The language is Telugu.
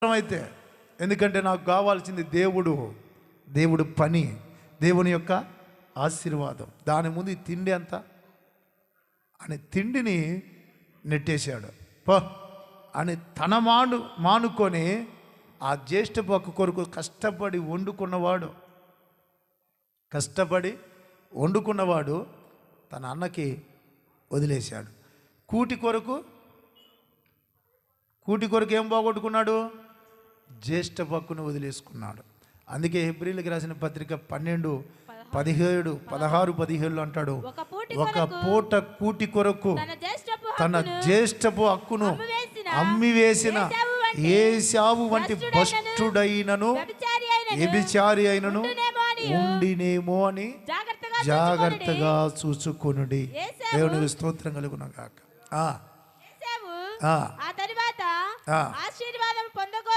అయితే ఎందుకంటే నాకు కావాల్సింది దేవుడు పని, దేవుని యొక్క ఆశీర్వాదం. దాని ముందు ఈ తిండి అంత అని తిండిని నెట్టేశాడు. పో అని తన మానుకొని ఆ జ్యేష్ఠ పక్క కొరకు కష్టపడి వండుకున్నవాడు తన అన్నకి వదిలేశాడు. కూటి కొరకు ఏం పోగొట్టుకున్నాడు? జ్యేష్ఠ పక్కును వదిలేసుకున్నాడు. అందుకే హెబ్రీయులకు రాసిన పత్రిక 12:16-17 అంటాడు, ఒక పూట కూటి కొరకు తన జ్యేష్ఠపు హక్కును అమ్మివేసిన ఏశావు వంటి భ్రష్టుడైనను వ్యభిచారి అయినను ఉండినేమో అని జాగ్రత్తగా చూసుకొనుడి. దేవునికి స్తోత్రం కలుగును గాక.